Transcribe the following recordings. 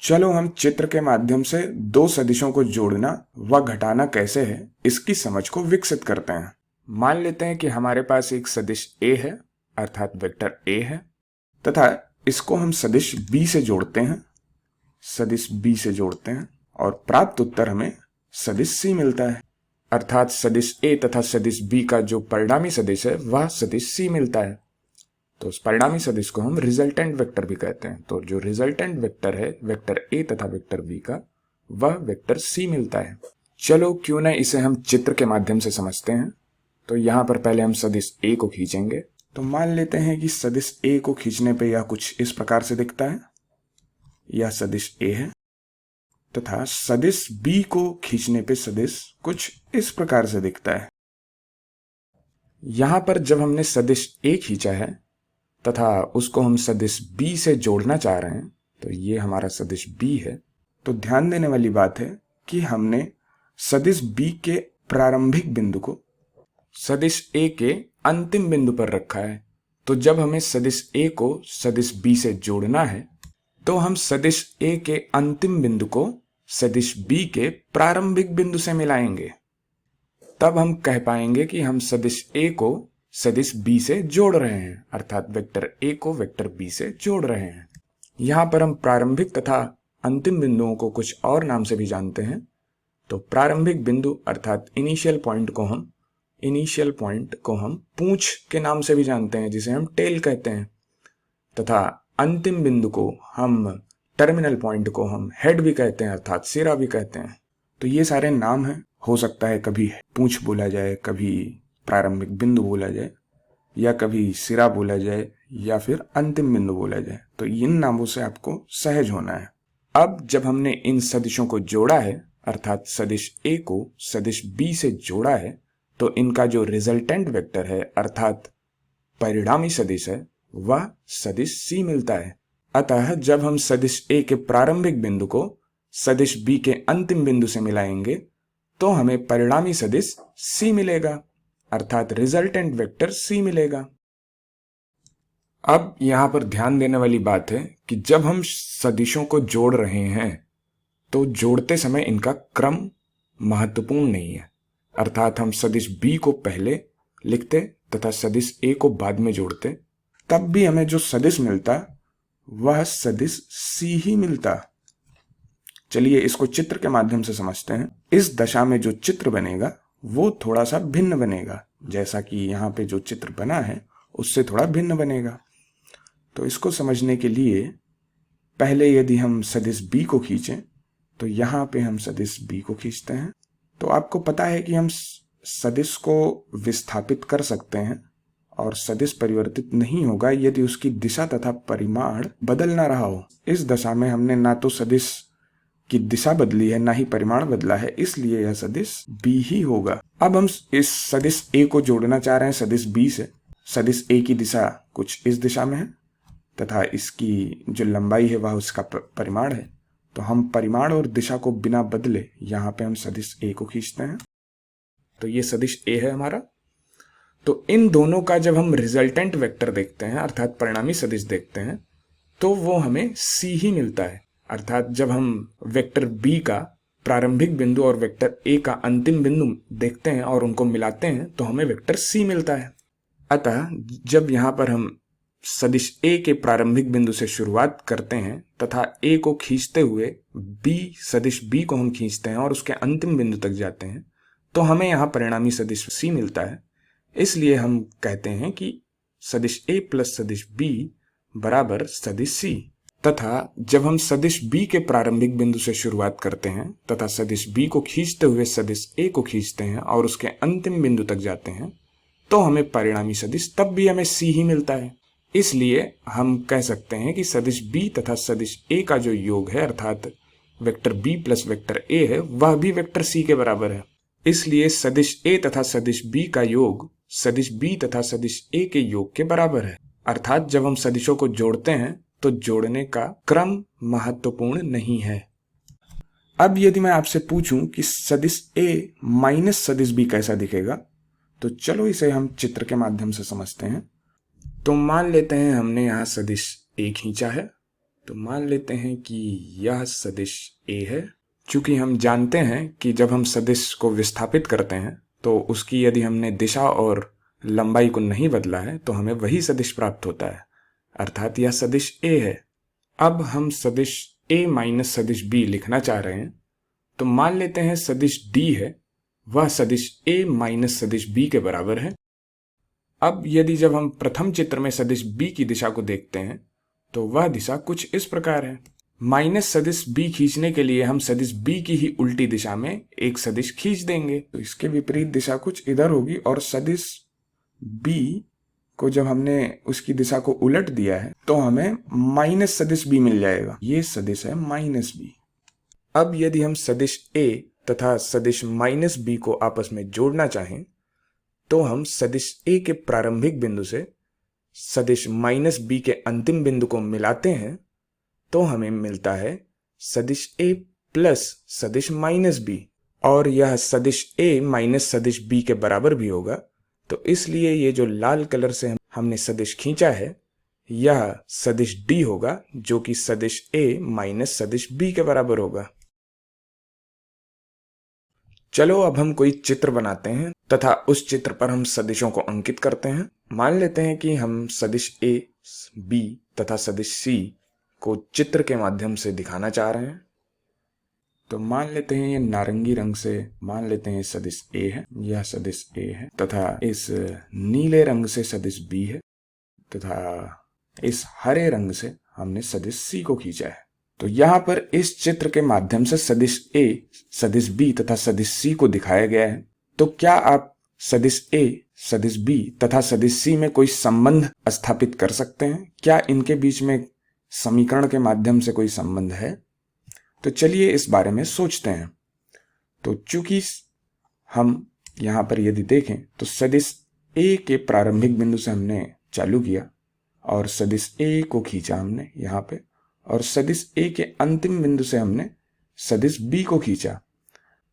चलो हम चित्र के माध्यम से दो सदिशों को जोड़ना व घटाना कैसे है इसकी समझ को विकसित करते हैं। मान लेते हैं कि हमारे पास एक सदिश a है अर्थात वेक्टर a है तथा इसको हम सदिश b से जोड़ते हैं, सदिश b से जोड़ते हैं और प्राप्त उत्तर हमें सदिश c मिलता है अर्थात सदिश a तथा सदिश b का जो परिणामी सदिश है वह सदिश c मिलता है। तो उस परिणामी सदिश को हम रिजल्टेंट वेक्टर भी कहते हैं। तो जो रिजल्टेंट वेक्टर है वेक्टर a तथा वेक्टर b का, वह वेक्टर c मिलता है। चलो क्यों न इसे हम चित्र के माध्यम से समझते हैं। तो यहाँ पर पहले हम सदिश a को खींचेंगे। तो मान लेते हैं कि सदिश a को खींचने पे यह कुछ इस प्रकार से दिखता है, यह सदिश a है तथा सदिश b को खींचने पे सदिश कुछ इस प्रकार से दिखता है। यहां पर जब हमने सदिश a खींचा है तथा उसको हम सदिश b से जोड़ना चाह रहे हैं, तो ये हमारा सदिश b है। तो ध्यान देने वाली बात है कि हमने सदिश b के प्रारंभिक बिंदु को सदिश a के अंतिम बिंदु पर रखा है। तो जब हमें सदिश a को सदिश b से जोड़ना है तो हम सदिश a के अंतिम बिंदु को सदिश b के प्रारंभिक बिंदु से मिलाएंगे। तब हम कह पाएंगे कि हम सदिश a को सदिश b से जोड़ रहे हैं अर्थात वेक्टर a को वेक्टर b से जोड़ रहे हैं। यहाँ पर हम प्रारंभिक तथा अंतिम बिंदुओं को कुछ और नाम से भी जानते हैं। तो प्रारंभिक बिंदु अर्थात इनिशियल पॉइंट को हम पूंछ के नाम से भी जानते हैं, जिसे हम टेल कहते हैं, तथा अंतिम बिंदु को हम टर्मिनल पॉइंट को हम हेड भी कहते हैं अर्थात सिरा भी कहते हैं। तो ये सारे नाम हैं। हो सकता है कभी पूंछ बोला जाए, कभी प्रारंभिक बिंदु बोला जाए, या कभी सिरा बोला जाए, या फिर अंतिम बिंदु बोला जाए। तो इन नामों से आपको सहज होना है। अब जब हमने इन सदिशों को जोड़ा है अर्थात सदिश a को सदिश b से जोड़ा है, तो इनका जो रिजल्टेंट वेक्टर है अर्थात परिणामी सदिश है वह सदिश c मिलता है। अतः जब हम सदिश a के प्रारंभिक बिंदु को सदिश b के अंतिम बिंदु से मिलाएंगे तो हमें परिणामी सदिश c मिलेगा अर्थात रिजल्टेंट वेक्टर c मिलेगा। अब यहां पर ध्यान देने वाली बात है कि जब हम सदिशों को जोड़ रहे हैं तो जोड़ते समय इनका क्रम महत्वपूर्ण नहीं है अर्थात हम सदिश b को पहले लिखते तथा सदिश a को बाद में जोड़ते, तब भी हमें जो सदिश मिलता वह सदिश c ही मिलता। चलिए इसको चित्र के माध्यम से समझते हैं। इस दशा में जो चित्र बनेगा वो थोड़ा सा भिन्न बनेगा, जैसा कि यहाँ पे जो चित्र बना है उससे थोड़ा भिन्न बनेगा। तो इसको समझने के लिए पहले यदि हम सदिश b को खींचें तो यहाँ पे हम सदिश b को खींचते हैं। तो आपको पता है कि हम सदिश को विस्थापित कर सकते हैं और सदिश परिवर्तित नहीं होगा यदि उसकी दिशा तथा परिमाण बदल ना रहा हो। इस दशा में हमने ना तो सदिश की दिशा बदली है ना ही परिमाण बदला है, इसलिए यह सदिश b ही होगा। अब हम इस सदिश a को जोड़ना चाह रहे हैं सदिश b से। सदिश a की दिशा कुछ इस दिशा में है तथा इसकी जो लंबाई है वह उसका परिमाण है। तो हम परिमाण और दिशा को बिना बदले यहाँ पे हम सदिश a को खींचते हैं। तो ये सदिश a है हमारा। तो इन दोनों का जब हम रिजल्टेंट वेक्टर देखते हैं अर्थात परिणामी सदिश देखते हैं तो वो हमें c ही मिलता है अर्थात जब हम वेक्टर b का प्रारंभिक बिंदु और वेक्टर a का अंतिम बिंदु देखते हैं और उनको मिलाते हैं तो हमें वेक्टर c मिलता है। अतः जब यहाँ पर हम सदिश a के प्रारंभिक बिंदु से शुरुआत करते हैं तथा a को खींचते हुए सदिश b को हम खींचते हैं और उसके अंतिम बिंदु तक जाते हैं तो हमें यहाँ परिणामी सदिश c मिलता है। इसलिए हम कहते हैं कि सदिश a प्लस सदिश b बराबर सदिश c। तथा जब हम सदिश b के प्रारंभिक बिंदु से शुरुआत करते हैं तथा सदिश b को खींचते हुए सदिश a को खींचते हैं और उसके अंतिम बिंदु तक जाते हैं तो हमें परिणामी सदिश तब भी हमें c ही मिलता है। इसलिए हम कह सकते हैं कि सदिश b तथा सदिश a का जो योग है अर्थात vector b plus vector a है वह भी वेक्टर c के बराबर है। इसलिए सदिश a तथा सदिश b का योग सदिश b तथा सदिश a के योग के बराबर है। अर्थात जब हम सदिशों को जोड़ते हैं तो जोड़ने का क्रम महत्वपूर्ण नहीं है। अब यदि मैं आपसे पूछूं कि सदिश a माइनस सदिश b कैसा दिखेगा, तो चलो इसे हम चित्र के माध्यम से समझते हैं। तो मान लेते हैं हमने यहाँ सदिश a खींचा है तो मान लेते हैं कि यह सदिश A है। चूंकि हम जानते हैं कि जब हम सदिश को विस्थापित करते हैं तो उसकी यदि हमने दिशा और लंबाई को नहीं बदला है तो हमें वही सदिश प्राप्त होता है, अर्थात यह सदिश A है। अब हम सदिश A माइनस सदिश B लिखना चाह रहे हैं, तो मान लेते हैं सदिश D है वह सदिश A माइनस सदिश B के बराबर है। अब यदि जब हम प्रथम चित्र में सदिश B की दिशा को देखते हैं तो वह दिशा कुछ इस प्रकार है। माइनस सदिश B खींचने के लिए हम सदिश B की ही उल्टी दिशा में एक सदिश खींच देंगे, तो इसके विपरीत दिशा कुछ इधर होगी और सदिश B को जब हमने उसकी दिशा को उलट दिया है तो हमें माइनस सदिश B मिल जाएगा। ये सदिश है माइनस B। अब यदि हम सदिश A तथा सदिश माइनस B को आपस में जोड़ना चाहें तो हम सदिश A के प्रारंभिक बिंदु से सदिश माइनस B के अंतिम बिंदु को मिलाते हैं तो हमें मिलता है सदिश A प्लस सदिश माइनस B, और यह सदिश A माइनस सदिश B के बराबर भी होगा। तो इसलिए ये जो लाल कलर से हमने सदिश खींचा है यह सदिश D होगा, जो कि सदिश A माइनस सदिश B के बराबर होगा। चलो अब हम कोई चित्र बनाते हैं तथा उस चित्र पर हम सदिशों को अंकित करते हैं। मान लेते हैं कि हम सदिश A, B तथा सदिश C को चित्र के माध्यम से दिखाना चाह रहे हैं। तो मान लेते हैं ये नारंगी रंग से मान लेते हैं सदिश A है, यह सदिश A है, तथा इस नीले रंग से सदिश B है, तथा इस हरे रंग से हमने सदिश C को खींचा है। तो यहाँ पर इस चित्र के माध्यम से सदिश A, सदिश B तथा सदिश C को दिखाया गया है। तो क्या आप सदिश A, सदिश B तथा सदिश C में कोई संबंध स्थापित कर सकते हैं? क्या इनके बीच में समीकरण के माध्यम से कोई संबंध है? तो चलिए इस बारे में सोचते हैं। तो चूंकि हम यहाँ पर यदि देखें तो सदिश A के प्रारंभिक बिंदु से हमने चालू किया और सदिश A को खींचा हमने यहाँ पे, और सदिश A के अंतिम बिंदु से हमने सदिश B को खींचा।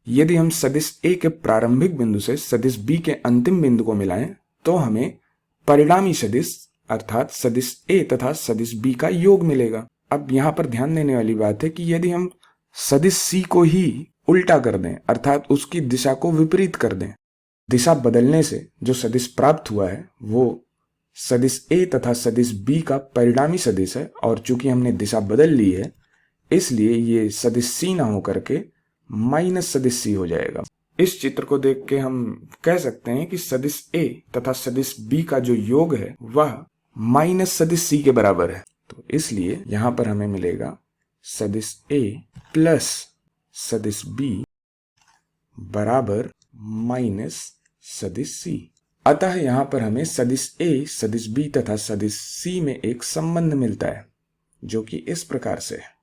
यदि हम सदिश A के प्रारंभिक बिंदु से सदिश B के अंतिम बिंदु को मिलाएं तो हमें परिणामी सदिश अर्थात सदिश A तथा सदिश B का योग मिलेगा। अब यहाँ पर ध्यान देने वाली बात है कि यदि हम सदिश C को ही उल्टा कर दें अर्थात उसकी दिशा को विपरीत कर दें, दिशा बदलने से जो सदिश प्राप्त हुआ है वो सदिश A तथा सदिश B का परिणामी सदिश है, और चूंकि हमने दिशा बदल ली है इसलिए ये सदिश C ना होकर के माइनस सदिश C हो जाएगा। इस चित्र को देख के हम कह सकते हैं कि सदिश A तथा सदिश B का जो योग है वह माइनस सदिश C के बराबर है। तो इसलिए यहां पर हमें मिलेगा सदिश A प्लस सदिश B बराबर माइनस सदिश C। अतः यहाँ पर हमें सदिश A, सदिश B तथा सदिश C में एक संबंध मिलता है जो कि इस प्रकार से है।